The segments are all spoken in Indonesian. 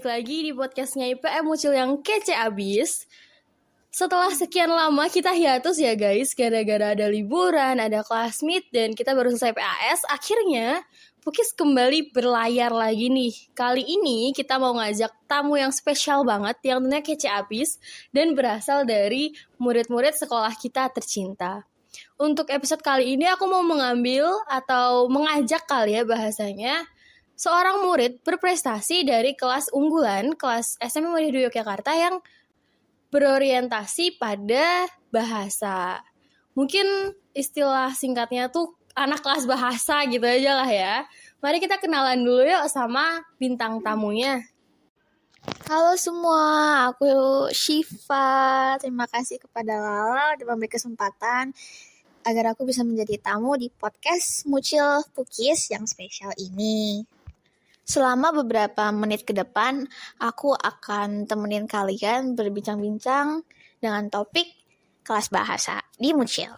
balik lagi di podcastnya IPM Mucil yang kece abis. Setelah sekian lama kita hiatus ya guys, gara-gara ada liburan, ada classmeet, dan kita baru selesai PAS. Akhirnya Pukis kembali berlayar lagi nih. Kali ini kita mau ngajak tamu yang spesial banget, yang tentunya kece abis, dan berasal dari murid-murid sekolah kita tercinta. Untuk episode kali ini aku mau mengambil atau mengajak kali ya bahasanya, seorang murid berprestasi dari kelas unggulan, kelas SMA Muhammadiyah Yogyakarta yang berorientasi pada bahasa. Mungkin istilah singkatnya tuh anak kelas bahasa gitu aja lah ya. Mari kita kenalan dulu yuk sama bintang tamunya. Halo semua, aku Syifa. Terima kasih kepada Lala udah memberi kesempatan agar aku bisa menjadi tamu di podcast Mucil Pukis yang spesial ini. Selama beberapa menit ke depan, aku akan temenin kalian berbincang-bincang dengan topik kelas bahasa di Mucil.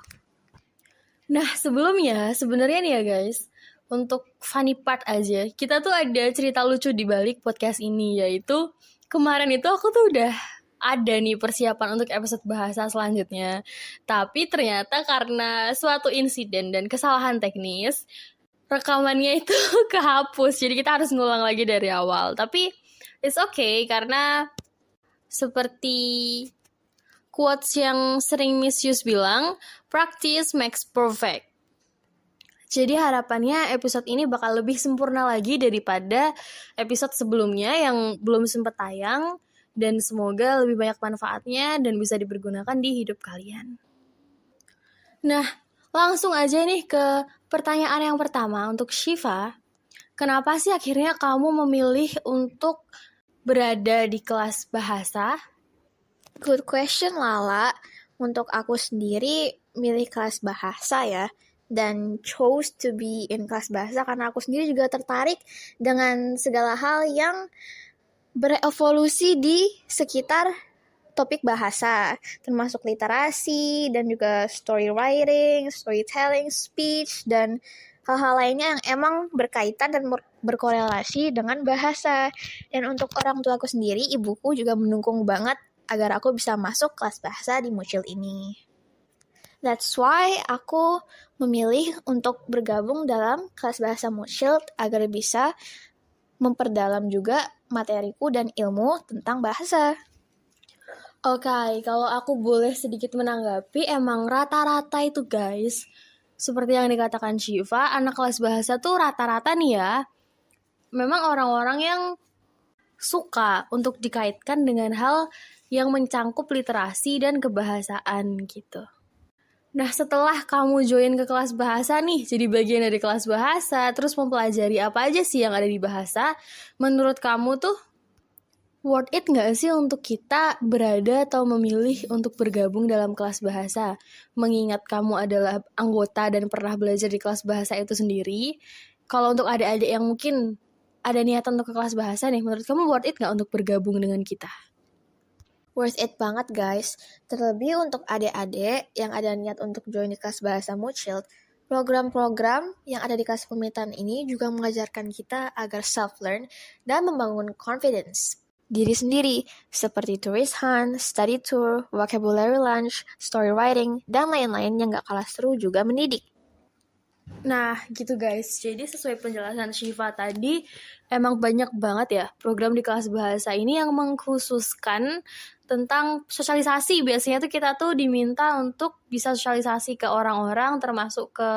Nah, sebelumnya sebenarnya nih ya guys, untuk funny part aja, kita tuh ada cerita lucu di balik podcast ini, yaitu kemarin itu aku tuh udah ada nih persiapan untuk episode bahasa selanjutnya. Tapi ternyata karena suatu insiden dan kesalahan teknis, rekamannya itu kehapus. Jadi kita harus ngulang lagi dari awal. Tapi it's okay karena seperti quotes yang sering Miss Yus bilang, practice makes perfect. Jadi harapannya episode ini bakal lebih sempurna lagi daripada episode sebelumnya yang belum sempat tayang, dan semoga lebih banyak manfaatnya dan bisa dipergunakan di hidup kalian. Nah, langsung aja nih ke pertanyaan yang pertama untuk Syifa. Kenapa sih akhirnya kamu memilih untuk berada di kelas bahasa? Good question, Lala. Untuk aku sendiri milih kelas bahasa ya, dan chose to be in kelas bahasa karena aku sendiri juga tertarik dengan segala hal yang berevolusi di sekitar topik bahasa, termasuk literasi dan juga story writing, storytelling, speech, dan hal-hal lainnya yang emang berkaitan dan berkorelasi dengan bahasa. Dan untuk orang tua aku sendiri, ibuku juga mendukung banget agar aku bisa masuk kelas bahasa di Mucil ini. That's why aku memilih untuk bergabung dalam kelas bahasa Mucil agar bisa memperdalam juga materiku dan ilmu tentang bahasa. Oke, kalau aku boleh sedikit menanggapi, emang rata-rata itu guys, seperti yang dikatakan Syifa, anak kelas bahasa tuh rata-rata nih ya, memang orang-orang yang suka untuk dikaitkan dengan hal yang mencangkup literasi dan kebahasaan gitu. Nah, setelah kamu join ke kelas bahasa nih, jadi bagian dari kelas bahasa, terus mempelajari apa aja sih yang ada di bahasa, menurut kamu tuh worth it nggak sih untuk kita berada atau memilih untuk bergabung dalam kelas bahasa? Mengingat kamu adalah anggota dan pernah belajar di kelas bahasa itu sendiri, kalau untuk adik-adik yang mungkin ada niatan untuk ke kelas bahasa nih, menurut kamu worth it nggak untuk bergabung dengan kita? Worth it banget guys, terlebih untuk adik-adik yang ada niat untuk join di kelas bahasa Mucil. Program-program yang ada di kelas pemerintahan ini juga mengajarkan kita agar self-learn dan membangun confidence diri sendiri, seperti tourist hunt, study tour, vocabulary lunch, story writing, dan lain-lain yang gak kalah seru juga mendidik. Nah gitu guys, jadi sesuai penjelasan Syifa tadi, emang banyak banget ya program di kelas bahasa ini yang mengkhususkan tentang sosialisasi. Biasanya tuh kita tuh diminta untuk bisa sosialisasi ke orang-orang, termasuk ke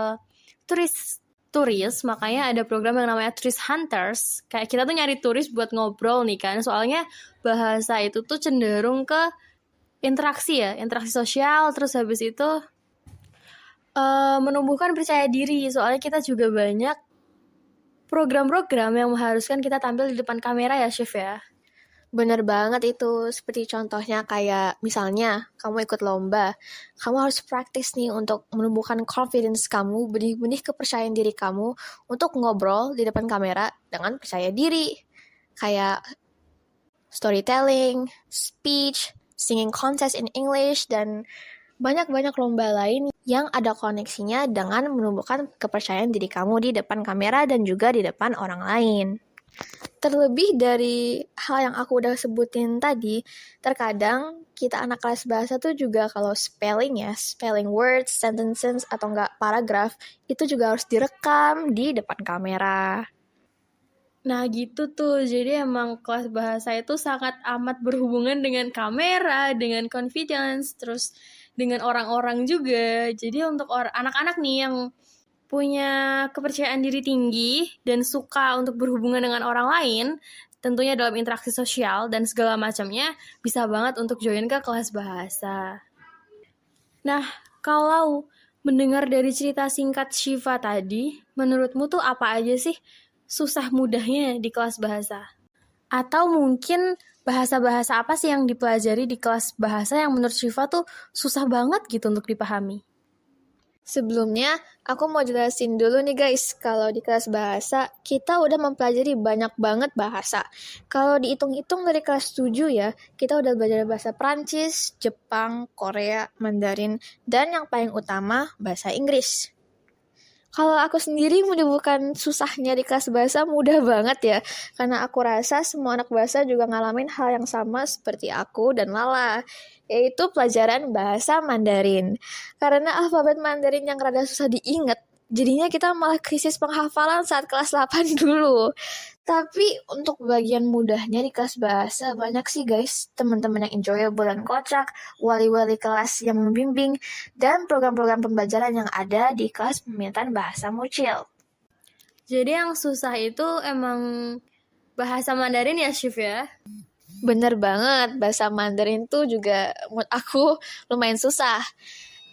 turis, makanya ada program yang namanya Tourist Hunters. Kayak kita tuh nyari turis buat ngobrol nih kan, soalnya bahasa itu tuh cenderung ke interaksi sosial, terus habis itu menumbuhkan percaya diri, soalnya kita juga banyak program-program yang mengharuskan kita tampil di depan kamera ya Chef ya. Bener banget itu, seperti contohnya kayak misalnya kamu ikut lomba, kamu harus praktis nih untuk menumbuhkan confidence kamu, benih-benih kepercayaan diri kamu untuk ngobrol di depan kamera dengan percaya diri. Kayak storytelling, speech, singing contest in English, dan banyak-banyak lomba lain yang ada koneksinya dengan menumbuhkan kepercayaan diri kamu di depan kamera dan juga di depan orang lain. Terlebih dari hal yang aku udah sebutin tadi, terkadang kita anak kelas bahasa tuh juga kalau spelling words, sentences, atau enggak paragraf, itu juga harus direkam di depan kamera. Nah gitu tuh, jadi emang kelas bahasa itu sangat amat berhubungan dengan kamera, dengan confidence, terus dengan orang-orang juga. Jadi untuk anak-anak nih yang punya kepercayaan diri tinggi dan suka untuk berhubungan dengan orang lain, tentunya dalam interaksi sosial dan segala macamnya, bisa banget untuk join ke kelas bahasa. Nah, kalau mendengar dari cerita singkat Shiva tadi, menurutmu tuh apa aja sih susah mudahnya di kelas bahasa? Atau mungkin bahasa-bahasa apa sih yang dipelajari di kelas bahasa yang menurut Shiva tuh susah banget gitu untuk dipahami? Sebelumnya, aku mau jelasin dulu nih guys, kalau di kelas bahasa, kita udah mempelajari banyak banget bahasa. Kalau dihitung-hitung dari kelas 7 ya, kita udah belajar bahasa Prancis, Jepang, Korea, Mandarin, dan yang paling utama, bahasa Inggris. Kalau aku sendiri menyebutkan susahnya di kelas bahasa mudah banget ya, karena aku rasa semua anak bahasa juga ngalamin hal yang sama seperti aku dan Lala, yaitu pelajaran bahasa Mandarin. Karena alfabet Mandarin yang rada susah diingat, jadinya kita malah krisis penghafalan saat kelas 8 dulu. Tapi untuk bagian mudahnya di kelas bahasa, banyak sih guys, teman-teman yang enjoyable dan kocak, wali-wali kelas yang membimbing, dan program-program pembelajaran yang ada di kelas peminatan bahasa Mucil. Jadi yang susah itu emang bahasa Mandarin ya, Shiv ya? Bener banget, bahasa Mandarin tuh juga menurut aku lumayan susah.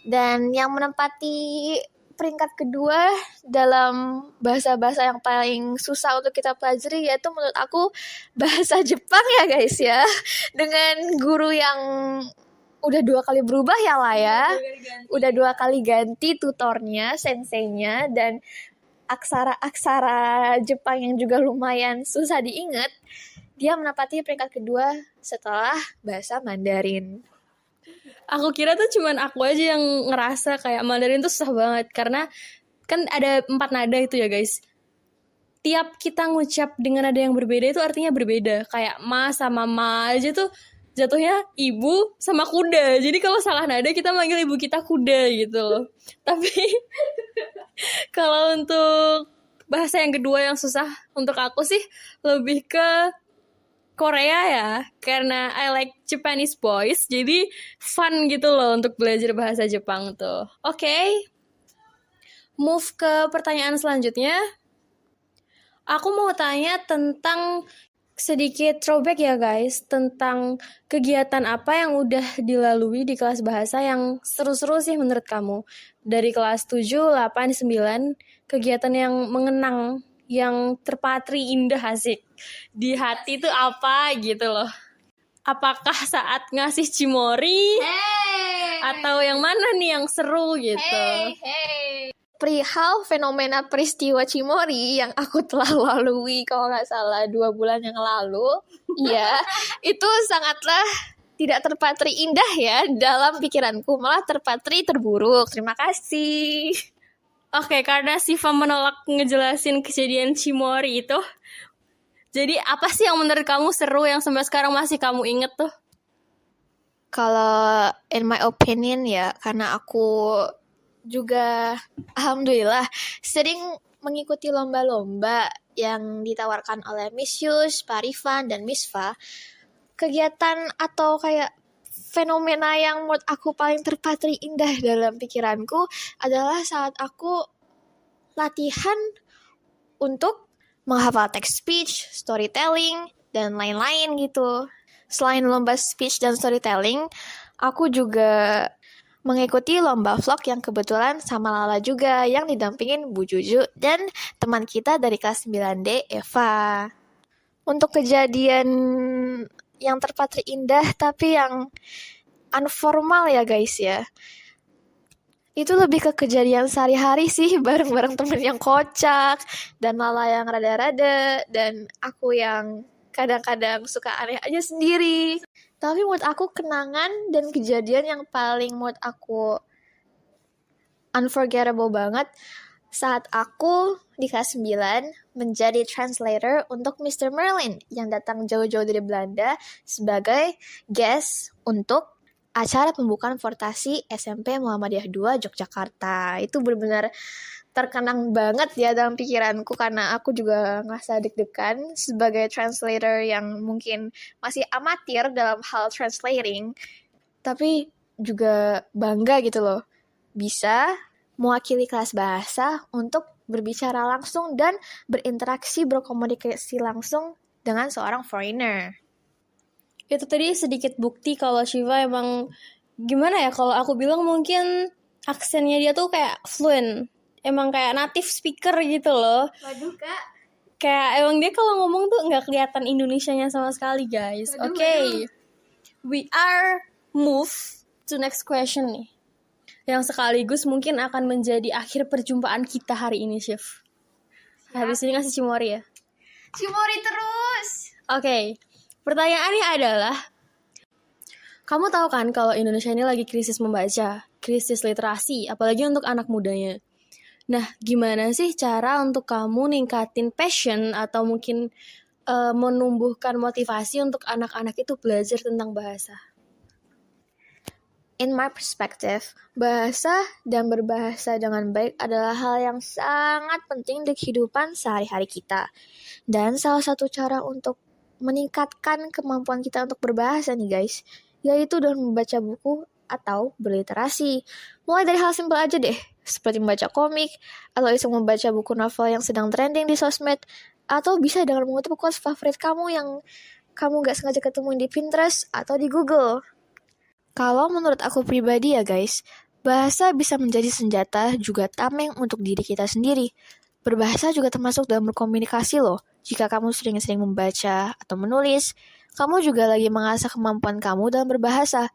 Dan yang menempati peringkat kedua dalam bahasa-bahasa yang paling susah untuk kita pelajari yaitu menurut aku bahasa Jepang ya guys ya. Dengan guru yang udah 2 kali berubah ya lah ya. Udah 2 kali ganti tutornya, senseinya, dan aksara-aksara Jepang yang juga lumayan susah diingat. Dia menempati peringkat kedua setelah bahasa Mandarin. Aku kira tuh cuman aku aja yang ngerasa kayak Mandarin tuh susah banget. Karena kan ada 4 nada itu ya guys. Tiap kita ngucap dengan nada yang berbeda itu artinya berbeda. Kayak ma sama ma aja tuh jatuhnya ibu sama kuda. Jadi kalau salah nada kita manggil ibu kita kuda gitu loh. Tapi kalau untuk bahasa yang kedua yang susah untuk aku sih lebih ke Korea ya, karena I like Japanese boys, jadi fun gitu loh untuk belajar bahasa Jepang tuh. Oke, move ke pertanyaan selanjutnya. Aku mau tanya tentang sedikit throwback ya guys, tentang kegiatan apa yang udah dilalui di kelas bahasa yang seru-seru sih menurut kamu. Dari kelas 7, 8, 9, kegiatan yang mengenang, yang terpatri indah asik di hati itu apa gitu loh. Apakah saat ngasih cimori atau yang mana nih yang seru gitu? Perihal fenomena peristiwa Cimory yang aku telah lalui kalau nggak salah 2 bulan yang lalu, ya itu sangatlah tidak terpatri indah ya dalam pikiranku, malah terpatri terburuk. Terima kasih. Oke, karena Siva menolak ngejelasin kejadian Cimori itu, jadi apa sih yang menurut kamu seru yang sampai sekarang masih kamu inget tuh? Kalau in my opinion ya, karena aku juga alhamdulillah sering mengikuti lomba-lomba yang ditawarkan oleh Miss Yus, Pak Rifan, dan Miss Fa. Kegiatan atau kayak fenomena yang menurut aku paling terpatri indah dalam pikiranku adalah saat aku latihan untuk menghafal teks speech, storytelling, dan lain-lain gitu. Selain lomba speech dan storytelling, aku juga mengikuti lomba vlog yang kebetulan sama Lala juga yang didampingin Bu Juju dan teman kita dari kelas 9D, Eva. Untuk kejadian yang terpatri indah tapi yang unformal ya guys ya, itu lebih ke kejadian sehari-hari sih bareng-bareng temen yang kocak dan Lala yang rada-rada dan aku yang kadang-kadang suka aneh aja sendiri. Tapi menurut aku kenangan dan kejadian yang paling menurut aku unforgettable banget Saat aku di kelas 9 menjadi translator untuk Mr. Merlin yang datang jauh-jauh dari Belanda sebagai guest untuk acara pembukaan Fortasi SMP Muhammadiyah 2 Yogyakarta. Itu benar-benar terkenang banget ya dalam pikiranku karena aku juga ngerasa deg-degan sebagai translator yang mungkin masih amatir dalam hal translating, tapi juga bangga gitu loh bisa mewakili kelas bahasa untuk berbicara langsung dan berinteraksi, berkomunikasi langsung dengan seorang foreigner. Itu tadi sedikit bukti kalau Shiva emang gimana ya, kalau aku bilang mungkin aksennya dia tuh kayak fluent, emang kayak native speaker gitu loh. Waduh kak. Kayak emang dia kalau ngomong tuh nggak kelihatan Indonesianya sama sekali guys. Oke. We are move to next question nih, yang sekaligus mungkin akan menjadi akhir perjumpaan kita hari ini, Chef. Habis ini ngasih cimori ya? Cimori terus! Oke, pertanyaannya adalah, kamu tahu kan kalau Indonesia ini lagi krisis membaca, krisis literasi, apalagi untuk anak mudanya. Nah, gimana sih cara untuk kamu ningkatin passion atau mungkin menumbuhkan motivasi untuk anak-anak itu belajar tentang bahasa? In my perspective, bahasa dan berbahasa dengan baik adalah hal yang sangat penting di kehidupan sehari-hari kita. Dan salah satu cara untuk meningkatkan kemampuan kita untuk berbahasa nih guys, yaitu dengan membaca buku atau berliterasi. Mulai dari hal simpel aja deh, seperti membaca komik, atau iseng membaca buku novel yang sedang trending di sosmed, atau bisa dengan mengutip quotes favorit kamu yang kamu gak sengaja ketemu di Pinterest atau di Google. Kalau menurut aku pribadi ya guys, bahasa bisa menjadi senjata juga tameng untuk diri kita sendiri. Berbahasa juga termasuk dalam berkomunikasi loh. Jika kamu sering-sering membaca atau menulis, kamu juga lagi mengasah kemampuan kamu dalam berbahasa.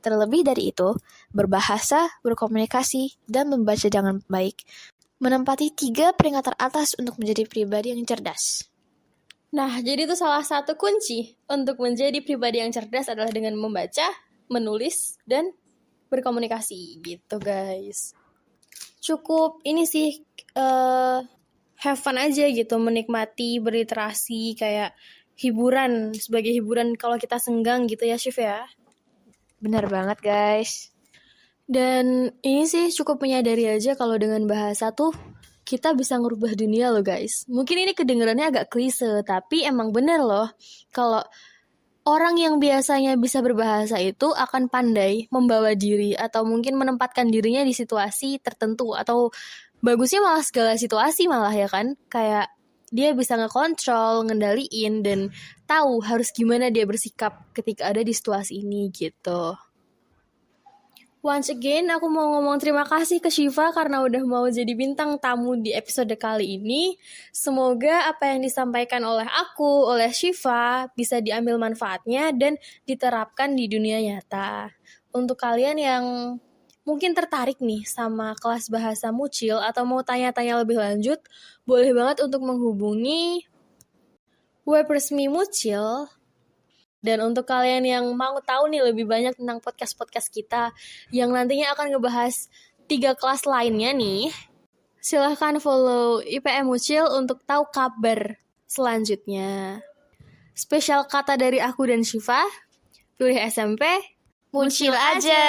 Terlebih dari itu, berbahasa, berkomunikasi, dan membaca dengan baik menempati 3 peringkat teratas untuk menjadi pribadi yang cerdas. Nah, jadi itu salah satu kunci untuk menjadi pribadi yang cerdas adalah dengan membaca, menulis, dan berkomunikasi gitu guys. Cukup ini sih have fun aja gitu, menikmati berliterasi kayak hiburan, sebagai hiburan kalau kita senggang gitu ya Chef ya. Benar banget guys. Dan ini sih cukup menyadari aja kalau dengan bahasa tuh kita bisa ngerubah dunia loh guys. Mungkin ini kedengarannya agak klise, tapi emang bener loh. Kalau orang yang biasanya bisa berbahasa itu akan pandai membawa diri atau mungkin menempatkan dirinya di situasi tertentu, atau bagusnya malah segala situasi malah ya kan. Kayak dia bisa ngekontrol, ngendaliin, dan tahu harus gimana dia bersikap ketika ada di situasi ini gitu. Once again, aku mau ngomong terima kasih ke Shiva karena udah mau jadi bintang tamu di episode kali ini. Semoga apa yang disampaikan oleh aku, oleh Shiva, bisa diambil manfaatnya dan diterapkan di dunia nyata. Untuk kalian yang mungkin tertarik nih sama kelas bahasa Mucil atau mau tanya-tanya lebih lanjut, boleh banget untuk menghubungi web resmi Mucil. Dan untuk kalian yang mau tahu nih lebih banyak tentang podcast-podcast kita yang nantinya akan ngebahas 3 kelas lainnya nih, silahkan follow IPM Mucil untuk tahu kabar selanjutnya. Spesial kata dari aku dan Shiva, pilih SMP, Mucil aja!